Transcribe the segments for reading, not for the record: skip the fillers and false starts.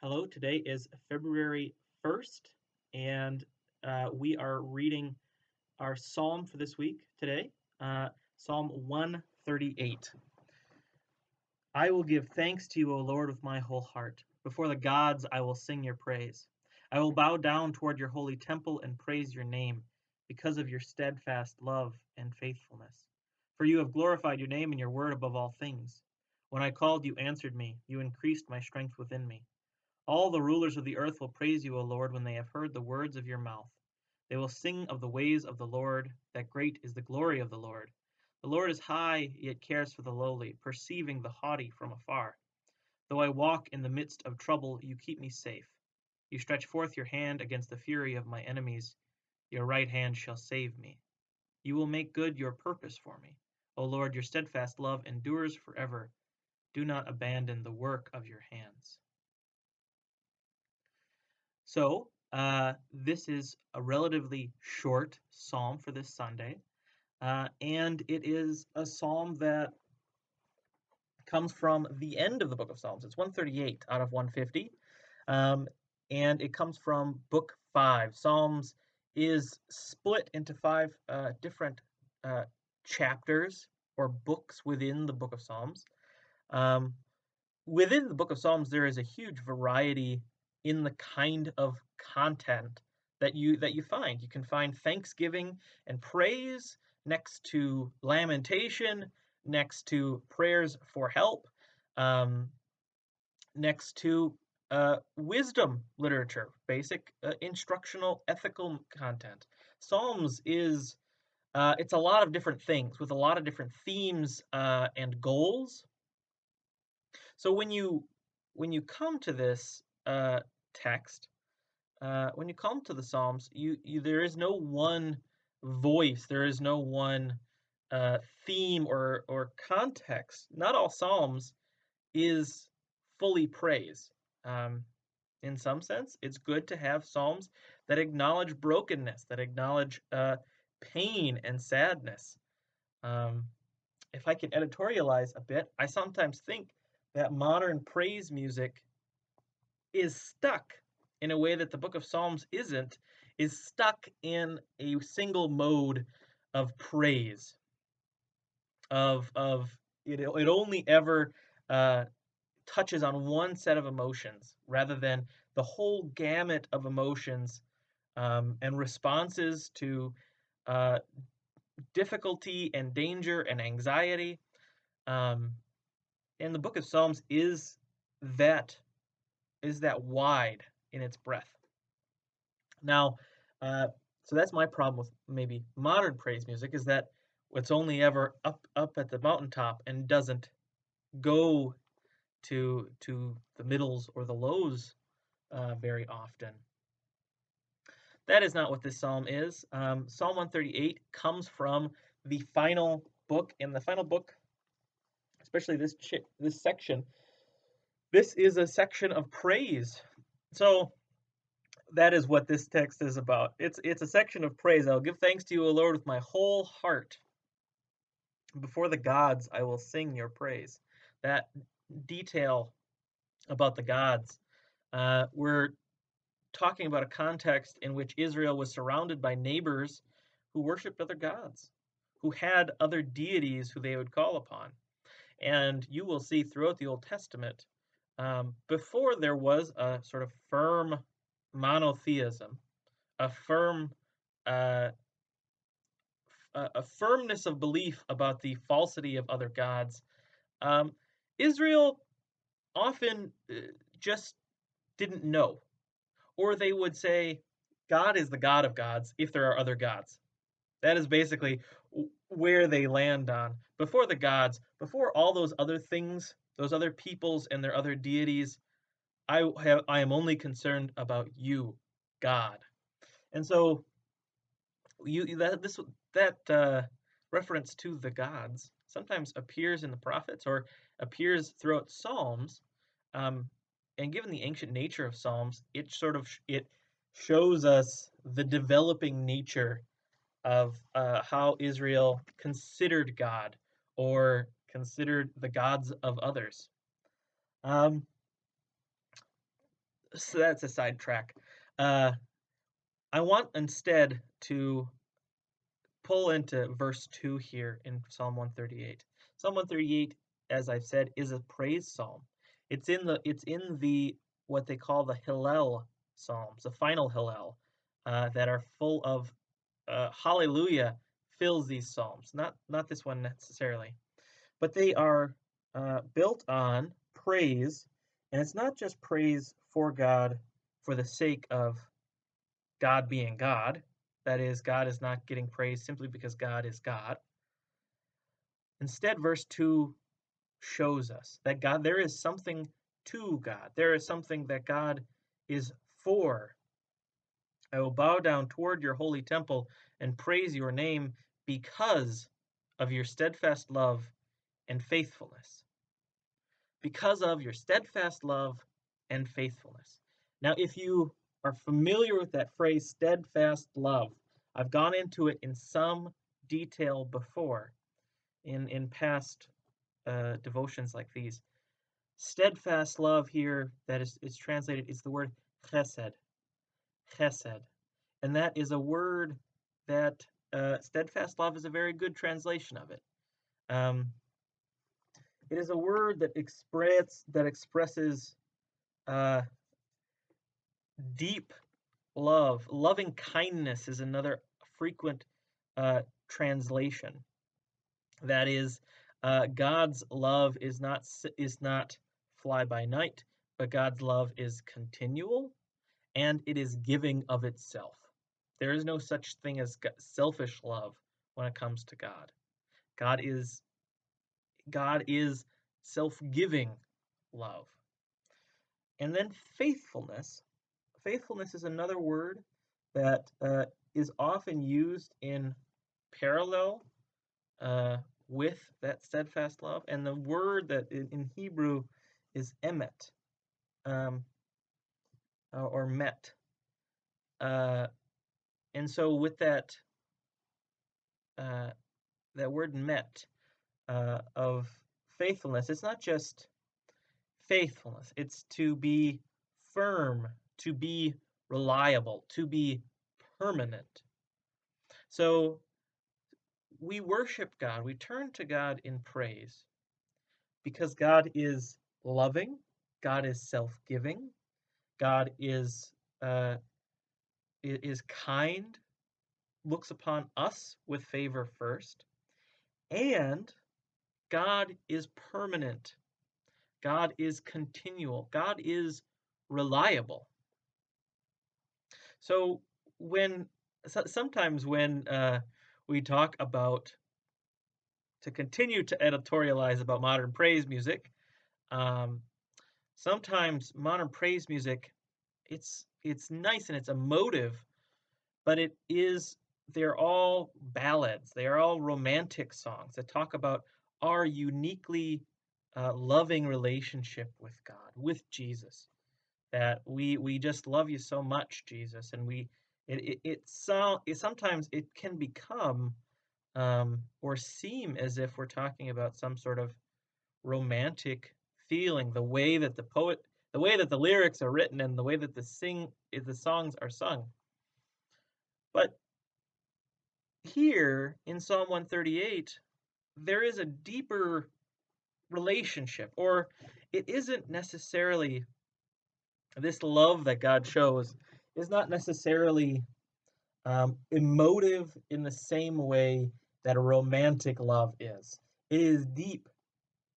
Hello, today is February 1st, and we are reading our psalm for this week today, Psalm 138. I will give thanks to you, O Lord, with my whole heart. Before the gods, I will sing your praise. I will bow down toward your holy temple and praise your name because of your steadfast love and faithfulness. For you have glorified your name and your word above all things. When I called, you answered me. You increased my strength within me. All the rulers of the earth will praise you, O Lord, when they have heard the words of your mouth. They will sing of the ways of the Lord, that great is the glory of the Lord. The Lord is high, yet cares for the lowly, perceiving the haughty from afar. Though I walk in the midst of trouble, you keep me safe. You stretch forth your hand against the fury of my enemies. Your right hand shall save me. You will make good your purpose for me. O Lord, your steadfast love endures forever. Do not abandon the work of your hands. So, this is a relatively short psalm for this Sunday, and it is a psalm that comes from the end of the book of Psalms. It's 138 out of 150, and it comes from book 5. Psalms is split into 5 different chapters or books within the book of Psalms. Within the book of Psalms, there is a huge variety in the kind of content that you find. You can find thanksgiving and praise next to lamentation, next to prayers for help, um, next to wisdom literature, basic instructional ethical content. Psalms is it's a lot of different things with a lot of different themes and goals. So when you come to this text, when you come to the Psalms, you there is no one voice, there is no one theme or context. Not all Psalms is fully praise. Um, in some sense, it's good to have Psalms that acknowledge brokenness, that acknowledge pain and sadness. Um, if I can editorialize a bit, I sometimes think that modern praise music is stuck in a way that the book of Psalms isn't, is stuck in a single mode of praise, of it only ever uh, touches on one set of emotions rather than the whole gamut of emotions and responses to uh, difficulty and danger and anxiety. Um, and the book of Psalms that is that wide in its breadth. Now, uh, so that's my problem with maybe modern praise music is that it's only ever up at the mountaintop and doesn't go to the middles or the lows very often. That is not what this psalm is. Psalm 138 comes from the final book, and the final book, especially this section, this is a section of praise. So that is what this text is about. It's a section of praise. I will give thanks to you, O Lord, with my whole heart. Before the gods, I will sing your praise. That detail about the gods. We're talking about a context in which Israel was surrounded by neighbors who worshiped other gods, who had other deities who they would call upon. And you will see throughout the Old Testament, before there was a sort of firm monotheism, a firm uh, a firmness of belief about the falsity of other gods. Um, Israel often just didn't know, or they would say, God is the God of gods if there are other gods. That is basically where they land on. Before the gods, before all those other things, those other peoples and their other deities, I am only concerned about you, God. And so you that this that reference to the gods sometimes appears in the prophets or appears throughout Psalms. Um, and given the ancient nature of Psalms, it shows us the developing nature of how Israel considered God or considered the gods of others. Um, So that's a sidetrack. Uh, I want instead to pull into verse 2 here in Psalm 138. Psalm 138, as I've said, is a praise psalm. It's in the what they call the Hillel psalms, the final Hillel, that are full of hallelujah fills these psalms. Not this one necessarily, but they are built on praise, and it's not just praise for God for the sake of God being God. That is, God is not getting praised simply because God is God. Instead, verse 2 shows us that there is something to God. There is something that God is for. I will bow down toward your holy temple and praise your name because of your steadfast love and faithfulness. Because of your steadfast love and faithfulness. Now, if you are familiar with that phrase, steadfast love, I've gone into it in some detail before in past devotions like these. Steadfast love here that is translated is the word chesed. Chesed. And that is a word that steadfast love is a very good translation of it. Um, it is a word that expresses uh, deep love. Loving kindness is another frequent translation. That is, God's love is not fly by night, but God's love is continual and it is giving of itself. There is no such thing as selfish love when it comes to God. God is God is self-giving love. And then faithfulness. Faithfulness is another word that is often used in parallel uh, with that steadfast love. And the word that in Hebrew is emet, um, or met. Uh, and so with uh, that word met of faithfulness, it's not just faithfulness. It's to be firm, to be reliable, to be permanent. So we worship God, we turn to God in praise because God is loving, God is self-giving, God uh, is kind, looks upon us with favor first, and God is permanent. God is continual. God is reliable. So sometimes when we talk about to continue to editorialize about modern praise music, um, sometimes modern praise music it's nice and it's emotive, but they're all ballads. They are all romantic songs that talk about our uniquely loving relationship with God, with Jesus. That we just love you so much, Jesus, and sometimes it can become or seem as if we're talking about some sort of romantic feeling, the way that the lyrics are written, and the way that the songs are sung. But here in Psalm 138, there is a deeper relationship, or it isn't necessarily this love that God shows is not necessarily emotive in the same way that a romantic love is. It is deep.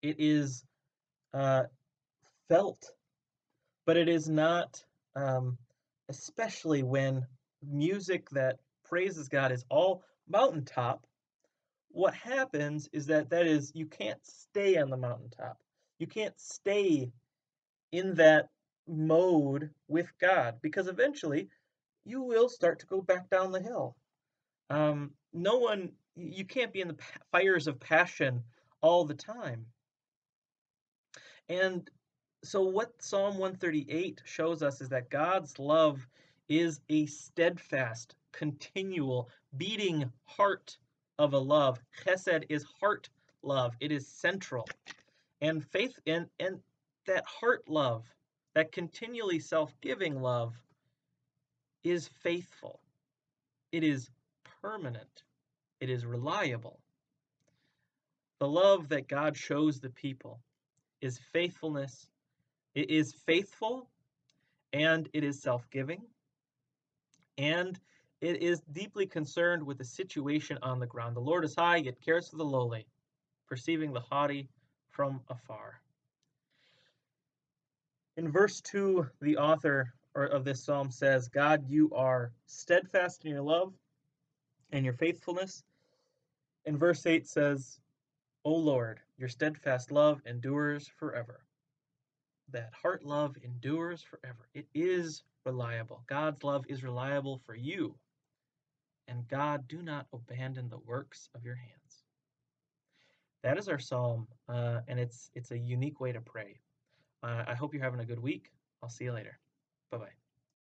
It is uh, felt, but it is not, um, especially when music that praises God is all mountaintop. What happens is that you can't stay on the mountaintop. You can't stay in that mode with God because eventually you will start to go back down the hill. No one, you can't be in the fires of passion all the time. And so, what Psalm 138 shows us is that God's love is a steadfast, continual, beating heart of a love. Chesed is heart love, it is central. And faith and that heart love, that continually self-giving love is faithful. It is permanent. It is reliable. The love that God shows the people is faithfulness. It is faithful, and it is self-giving, and it is deeply concerned with the situation on the ground. The Lord is high, yet cares for the lowly, perceiving the haughty from afar. In verse 2, the author of this psalm says, God, you are steadfast in your love and your faithfulness. And verse 8 says, O Lord, your steadfast love endures forever. That heart love endures forever. It is reliable. God's love is reliable for you. And God, do not abandon the works of your hands. That is our psalm, and it's a unique way to pray. I hope you're having a good week. I'll see you later. Bye-bye.